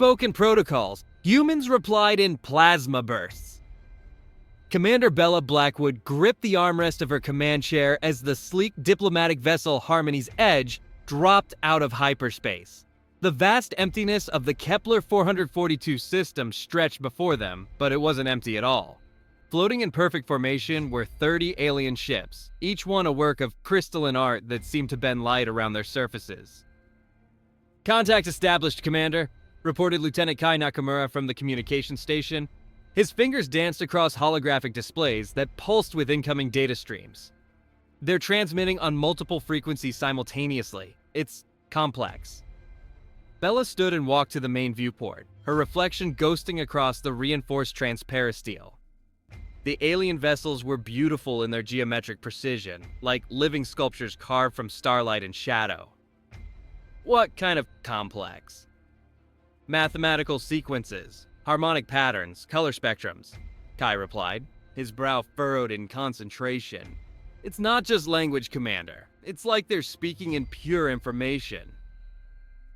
spoke in protocols. Humans replied in plasma bursts. Commander Bella Blackwood gripped the armrest of her command chair as the sleek diplomatic vessel Harmony's Edge dropped out of hyperspace. The vast emptiness of the Kepler 442 system stretched before them, but it wasn't empty at all. Floating in perfect formation were 30 alien ships, each one a work of crystalline art that seemed to bend light around their surfaces. "Contact established, Commander," reported Lieutenant Kai Nakamura from the communications station. His fingers danced across holographic displays that pulsed with incoming data streams. They're transmitting on multiple frequencies simultaneously. It's complex. Bella stood and walked to the main viewport, her reflection ghosting across the reinforced transparisteel. The alien vessels were beautiful in their geometric precision, like living sculptures carved from starlight and shadow. "What kind of complex?" "Mathematical sequences, harmonic patterns, color spectrums," Kai replied, his brow furrowed in concentration. "It's not just language, Commander. It's like they're speaking in pure information."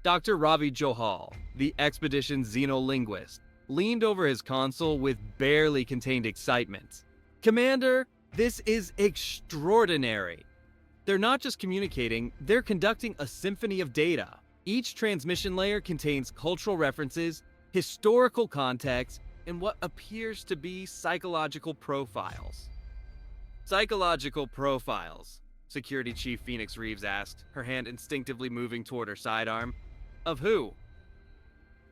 Dr. Ravi Johal, the expedition's xenolinguist, leaned over his console with barely contained excitement. "Commander, this is extraordinary. They're not just communicating, they're conducting a symphony of data. Each transmission layer contains cultural references, historical context, and what appears to be psychological profiles." "Psychological profiles?" Security Chief Phoenix Reeves asked, her hand instinctively moving toward her sidearm. "Of who?"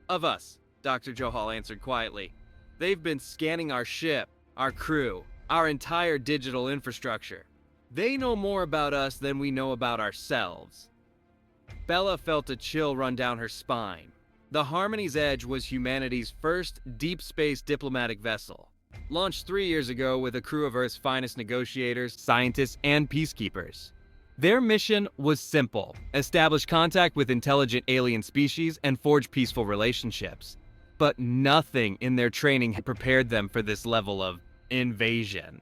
"Of us," Dr. Johal answered quietly. "They've been scanning our ship, our crew, our entire digital infrastructure. They know more about us than we know about ourselves." Bella felt a chill run down her spine. The Harmony's Edge was humanity's first deep space diplomatic vessel, launched 3 years ago with a crew of Earth's finest negotiators, scientists, and peacekeepers. Their mission was simple: establish contact with intelligent alien species and forge peaceful relationships. But nothing in their training had prepared them for this level of invasion.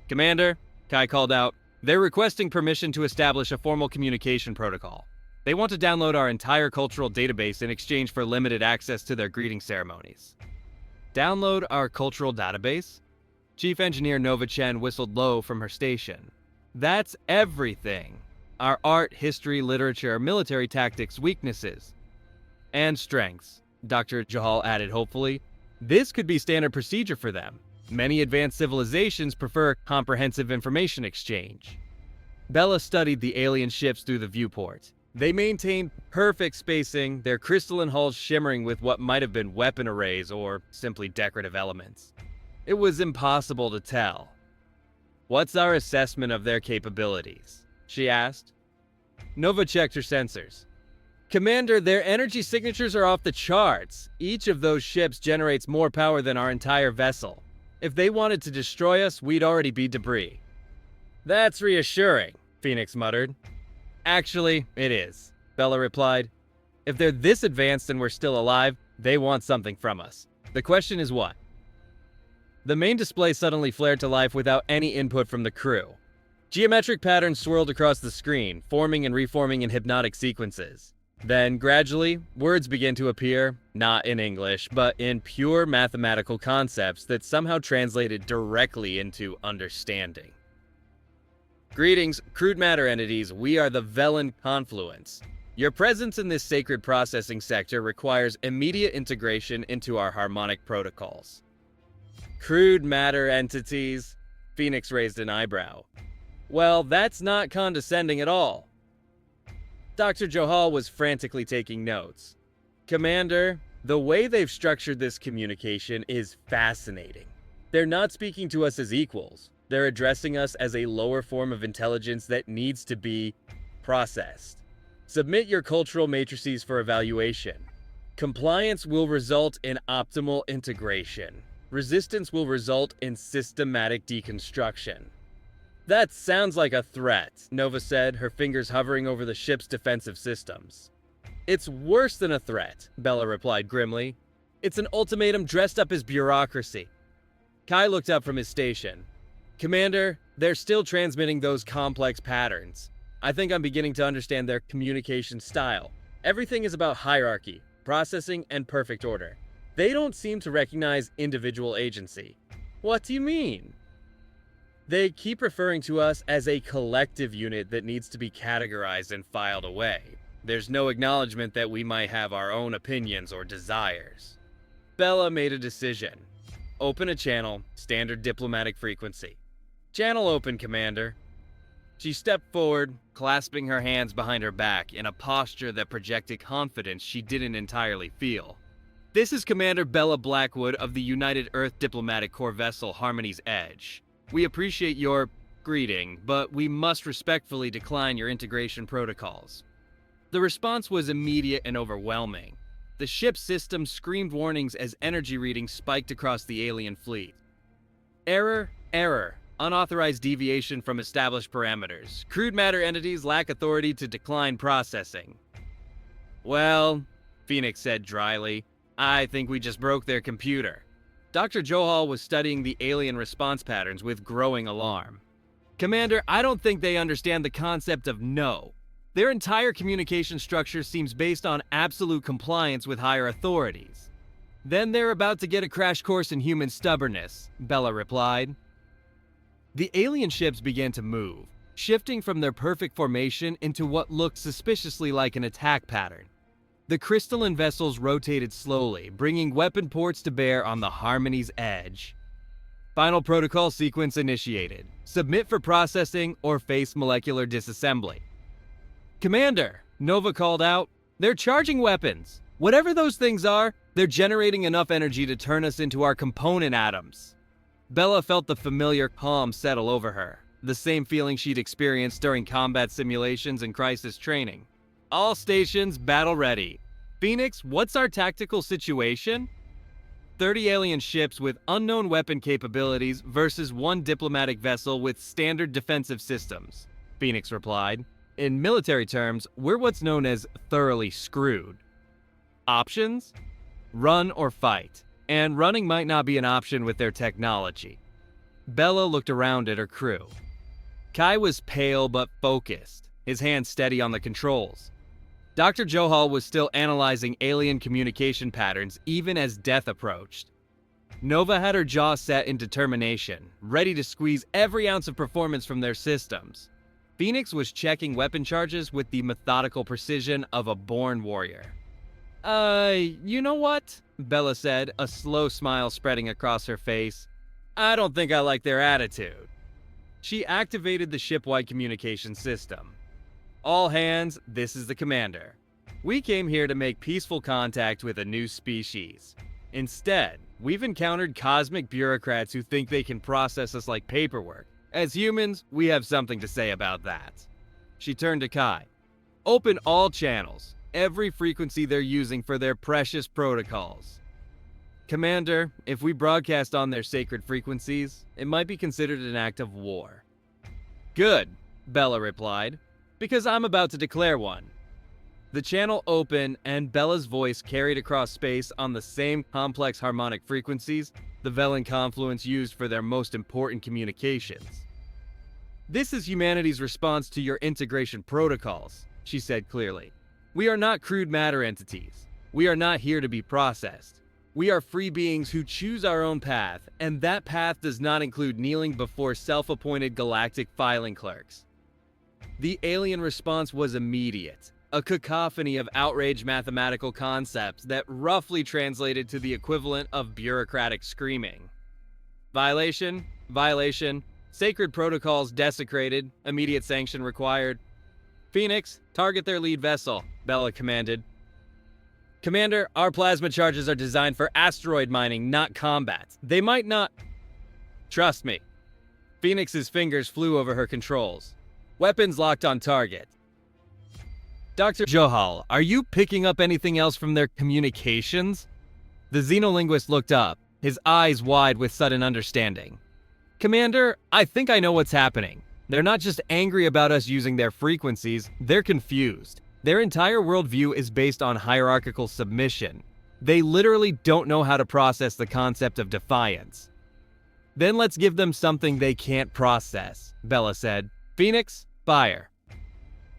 "Commander," Kai called out, "they're requesting permission to establish a formal communication protocol. They want to download our entire cultural database in exchange for limited access to their greeting ceremonies." "Download our cultural database?" Chief Engineer Nova Chen whistled low from her station. "That's everything. Our art, history, literature, military tactics, weaknesses, and strengths," Dr. Johal added hopefully. "This could be standard procedure for them. Many advanced civilizations prefer comprehensive information exchange." Bella studied the alien ships through the viewport. They maintained perfect spacing, their crystalline hulls shimmering with what might have been weapon arrays or simply decorative elements. It was impossible to tell. "What's our assessment of their capabilities?" she asked. Nova checked her sensors. "Commander, their energy signatures are off the charts. Each of those ships generates more power than our entire vessel. If they wanted to destroy us, we'd already be debris." "That's reassuring," Phoenix muttered. "Actually, it is," Bella replied. "If they're this advanced and we're still alive, they want something from us. The question is what?" The main display suddenly flared to life without any input from the crew. Geometric patterns swirled across the screen, forming and reforming in hypnotic sequences. Then, gradually, words began to appear, not in English, but in pure mathematical concepts that somehow translated directly into understanding. "Greetings, crude matter entities. We are the Velen Confluence. Your presence in this sacred processing sector requires immediate integration into our harmonic protocols." "Crude matter entities?" Phoenix raised an eyebrow. "Well, that's not condescending at all." Dr. Johal was frantically taking notes. "Commander, the way they've structured this communication is fascinating. They're not speaking to us as equals. They're addressing us as a lower form of intelligence that needs to be processed. Submit your cultural matrices for evaluation. Compliance will result in optimal integration. Resistance will result in systematic deconstruction." "That sounds like a threat," Nova said, her fingers hovering over the ship's defensive systems. "It's worse than a threat," Bella replied grimly. "It's an ultimatum dressed up as bureaucracy." Kai looked up from his station. "Commander, they're still transmitting those complex patterns. I think I'm beginning to understand their communication style. Everything is about hierarchy. processing, and perfect order. They don't seem to recognize individual agency. What do you mean? They keep referring to us as a collective unit that needs to be categorized and filed away. There's no acknowledgement that we might have our own opinions or desires. Bella made a decision. Open a channel, standard diplomatic frequency. Channel open, Commander. She stepped forward, clasping her hands behind her back in a posture that projected confidence she didn't entirely feel. This is Commander Bella Blackwood of the United Earth Diplomatic Corps vessel Harmony's Edge. We appreciate your greeting, but we must respectfully decline your integration protocols. The response was immediate and overwhelming. The ship's system screamed warnings as energy readings spiked across the alien fleet. Error, error. Unauthorized deviation from established parameters. Crude matter entities lack authority to decline processing. Well, Phoenix said dryly, I think we just broke their computer. Dr. Johal was studying the alien response patterns with growing alarm. Commander, I don't think they understand the concept of no. Their entire communication structure seems based on absolute compliance with higher authorities. Then they're about to get a crash course in human stubbornness, Bella replied. The alien ships began to move, shifting from their perfect formation into what looked suspiciously like an attack pattern. The crystalline vessels rotated slowly, bringing weapon ports to bear on the Harmony's Edge. Final protocol sequence initiated. Submit for processing or face molecular disassembly. Commander, Nova called out, they're charging weapons. Whatever those things are, they're generating enough energy to turn us into our component atoms. Bella felt the familiar calm settle over her, the same feeling she'd experienced during combat simulations and crisis training. All stations, battle ready. Phoenix, what's our tactical situation? 30 alien ships with unknown weapon capabilities versus one diplomatic vessel with standard defensive systems, Phoenix replied. In military terms, we're what's known as thoroughly screwed. Options? Run or fight. And running might not be an option with their technology. Bella looked around at her crew. Kai was pale but focused, his hands steady on the controls. Dr. Johal was still analyzing alien communication patterns even as death approached. Nova had her jaw set in determination, ready to squeeze every ounce of performance from their systems. Phoenix was checking weapon charges with the methodical precision of a born warrior. You know what? Bella said, a slow smile spreading across her face. I don't think I like their attitude. She activated the ship-wide communication system. All hands, this is the commander. We came here to make peaceful contact with a new species. Instead, we've encountered cosmic bureaucrats who think they can process us like paperwork. As humans, we have something to say about that. She turned to Kai. Open all channels. Every frequency they're using for their precious protocols. Commander, if we broadcast on their sacred frequencies, it might be considered an act of war. Good, Bella replied, because I'm about to declare one. The channel opened and Bella's voice carried across space on the same complex harmonic frequencies the Velen confluence used for their most important communications. This is humanity's response to your integration protocols, she said clearly. We are not crude matter entities. We are not here to be processed. We are free beings who choose our own path, and that path does not include kneeling before self-appointed galactic filing clerks. The alien response was immediate, a cacophony of outraged mathematical concepts that roughly translated to the equivalent of bureaucratic screaming. Violation, violation, sacred protocols desecrated, immediate sanction required. Phoenix, target their lead vessel, Bella commanded. Commander, our plasma charges are designed for asteroid mining, not combat. They might not... Trust me. Phoenix's fingers flew over her controls. Weapons locked on target. Dr. Johal, are you picking up anything else from their communications? The xenolinguist looked up, his eyes wide with sudden understanding. Commander, I think I know what's happening. They're not just angry about us using their frequencies, they're confused. Their entire worldview is based on hierarchical submission. They literally don't know how to process the concept of defiance. Then let's give them something they can't process, Bella said. Phoenix, fire.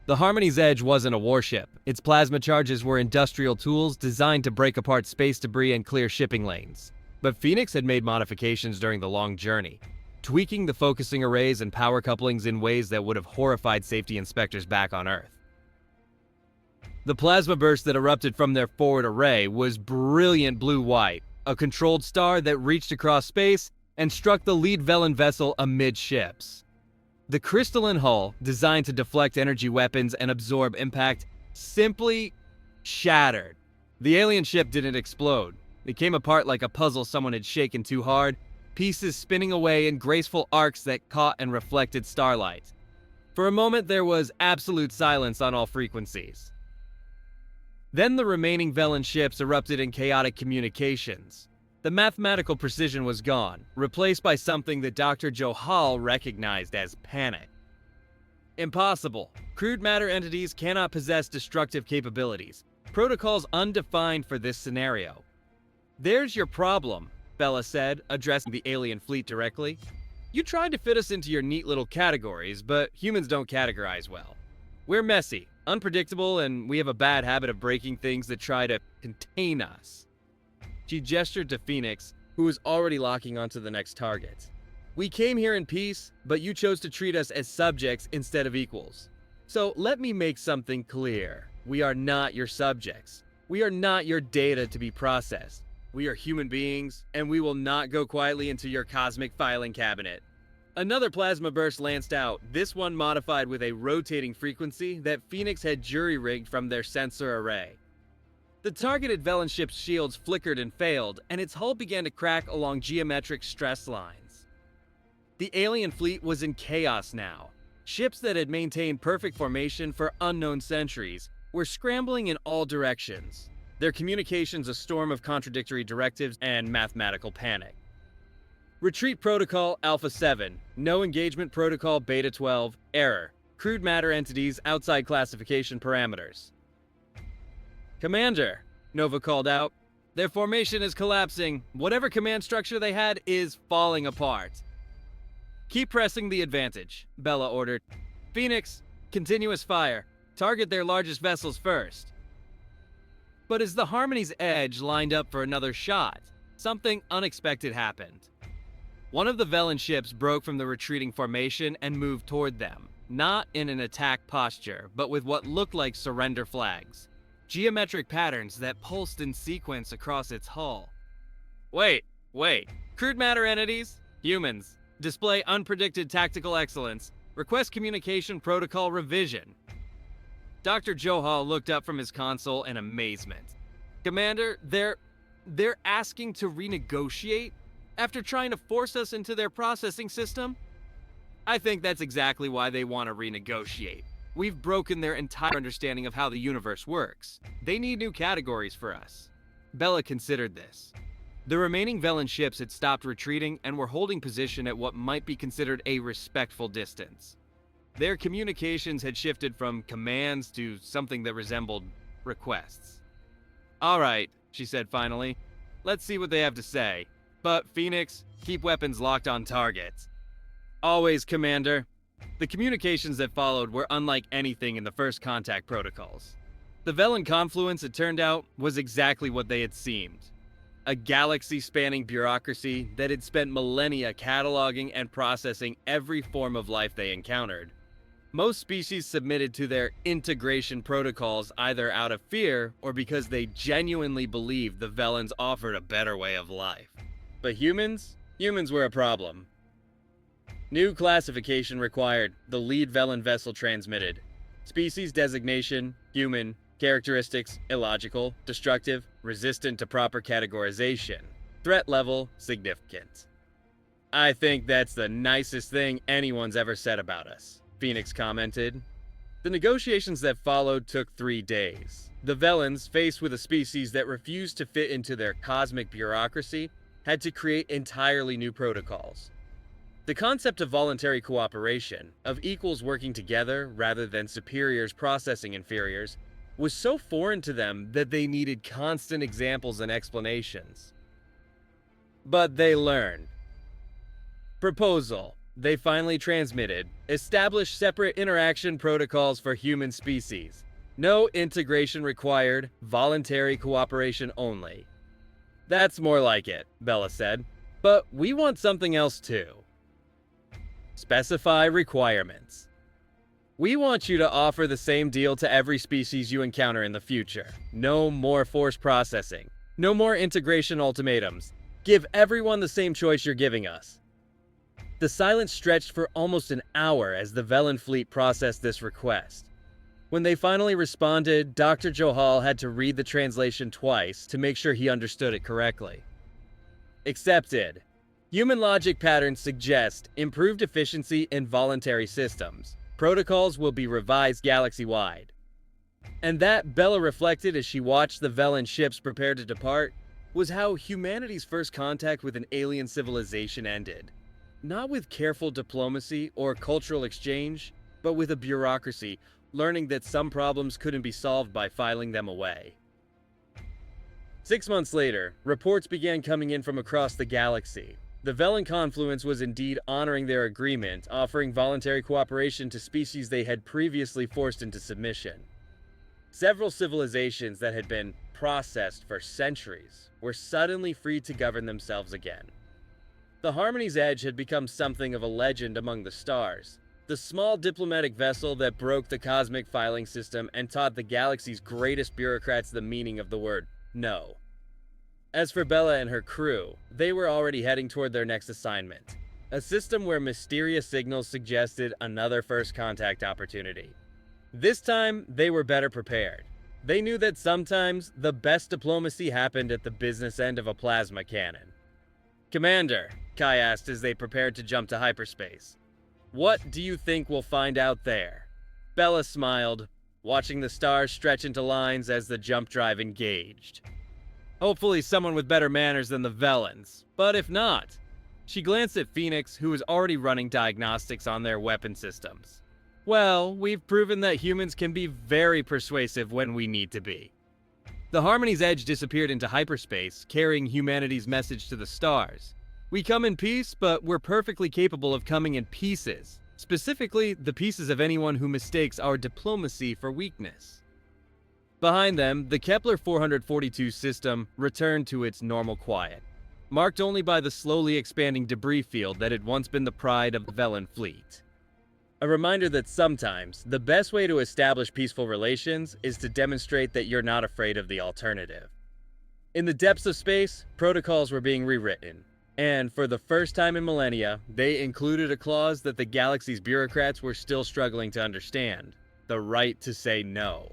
The Harmony's Edge wasn't a warship. Its plasma charges were industrial tools designed to break apart space debris and clear shipping lanes. But Phoenix had made modifications during the long journey, tweaking the focusing arrays and power couplings in ways that would have horrified safety inspectors back on Earth. The plasma burst that erupted from their forward array was brilliant blue-white, a controlled star that reached across space and struck the lead Velen vessel amidships. The crystalline hull, designed to deflect energy weapons and absorb impact, simply shattered. The alien ship didn't explode. It came apart like a puzzle someone had shaken too hard, pieces spinning away in graceful arcs that caught and reflected starlight. For a moment, there was absolute silence on all frequencies. Then the remaining Velen ships erupted in chaotic communications. The mathematical precision was gone, replaced by something that Dr. Johal recognized as panic. Impossible. Crude matter entities cannot possess destructive capabilities. Protocols undefined for this scenario. There's your problem, Bella said, addressing the alien fleet directly. You tried to fit us into your neat little categories, but humans don't categorize well. We're messy, unpredictable, and we have a bad habit of breaking things that try to contain us. She gestured to Phoenix, who was already locking onto the next target. We came here in peace, but you chose to treat us as subjects instead of equals. So let me make something clear. We are not your subjects. We are not your data to be processed. We are human beings, and we will not go quietly into your cosmic filing cabinet. Another plasma burst lanced out, this one modified with a rotating frequency that Phoenix had jury-rigged from their sensor array. The targeted Velen ship's shields flickered and failed, and its hull began to crack along geometric stress lines. The alien fleet was in chaos now. Ships that had maintained perfect formation for unknown centuries were scrambling in all directions, their communications a storm of contradictory directives and mathematical panic. Retreat Protocol Alpha 7, No Engagement Protocol Beta 12, Error, Crude Matter Entities Outside Classification Parameters. Commander, Nova called out. Their formation is collapsing. Whatever command structure they had is falling apart. Keep pressing the advantage, Bella ordered. Phoenix, continuous fire. Target their largest vessels first. But as the Harmony's Edge lined up for another shot, something unexpected happened. One of the Velen ships broke from the retreating formation and moved toward them, not in an attack posture, but with what looked like surrender flags. Geometric patterns that pulsed in sequence across its hull. Wait. Crude matter entities? Humans. Display unpredicted tactical excellence. Request communication protocol revision. Dr. Johal looked up from his console in amazement. Commander, they're asking to renegotiate? After trying to force us into their processing system? I think that's exactly why they want to renegotiate. We've broken their entire understanding of how the universe works. They need new categories for us. Bella considered this. The remaining Velen ships had stopped retreating and were holding position at what might be considered a respectful distance. Their communications had shifted from commands to something that resembled requests. All right, she said finally. Let's see what they have to say. But, Phoenix, keep weapons locked on target. Always, Commander. The communications that followed were unlike anything in the first contact protocols. The Velen confluence, it turned out, was exactly what they had seemed. A galaxy-spanning bureaucracy that had spent millennia cataloging and processing every form of life they encountered. Most species submitted to their integration protocols either out of fear or because they genuinely believed the Velens offered a better way of life. But humans were a problem. New classification required, the lead Velen vessel transmitted. Species designation, human. Characteristics, illogical, destructive, resistant to proper categorization. Threat level, significant. I think that's the nicest thing anyone's ever said about us, Phoenix commented. The negotiations that followed took 3 days. The Velens, faced with a species that refused to fit into their cosmic bureaucracy, had to create entirely new protocols. The concept of voluntary cooperation, of equals working together rather than superiors processing inferiors, was so foreign to them that they needed constant examples and explanations. But they learned. Proposal. they finally transmitted, "Establish separate interaction protocols for human species. No integration required, voluntary cooperation only." "That's more like it," Bella said. "But we want something else too. Specify requirements. We want you to offer the same deal to every species you encounter in the future. No more forced processing. No more integration ultimatums. Give everyone the same choice you're giving us." The silence stretched for almost an hour as the Velen fleet processed this request. When they finally responded, Dr. Johal had to read the translation twice to make sure he understood it correctly. "Accepted. Human logic patterns suggest improved efficiency in voluntary systems. Protocols will be revised galaxy-wide." And that, Bella reflected as she watched the Velen ships prepare to depart, was how humanity's first contact with an alien civilization ended. Not with careful diplomacy or cultural exchange, but with a bureaucracy, learning that some problems couldn't be solved by filing them away. 6 months later, reports began coming in from across the galaxy. The Velen Confluence was indeed honoring their agreement, offering voluntary cooperation to species they had previously forced into submission. Several civilizations that had been processed for centuries were suddenly free to govern themselves again. The Harmony's Edge had become something of a legend among the stars, the small diplomatic vessel that broke the cosmic filing system and taught the galaxy's greatest bureaucrats the meaning of the word no. As for Bella and her crew, they were already heading toward their next assignment, a system where mysterious signals suggested another first contact opportunity. This time, they were better prepared. They knew that sometimes the best diplomacy happened at the business end of a plasma cannon. "Commander," Kai asked as they prepared to jump to hyperspace, "what do you think we'll find out there?" Bella smiled, watching the stars stretch into lines as the jump drive engaged. "Hopefully someone with better manners than the Velens, but if not..." She glanced at Phoenix, who was already running diagnostics on their weapon systems. "Well, we've proven that humans can be very persuasive when we need to be." The Harmony's Edge disappeared into hyperspace, carrying humanity's message to the stars. "We come in peace, but we're perfectly capable of coming in pieces. Specifically, the pieces of anyone who mistakes our diplomacy for weakness." Behind them, the Kepler 442 system returned to its normal quiet, marked only by the slowly expanding debris field that had once been the pride of the Velen fleet. A reminder that sometimes, the best way to establish peaceful relations is to demonstrate that you're not afraid of the alternative. In the depths of space, protocols were being rewritten, and for the first time in millennia, they included a clause that the galaxy's bureaucrats were still struggling to understand: the right to say no.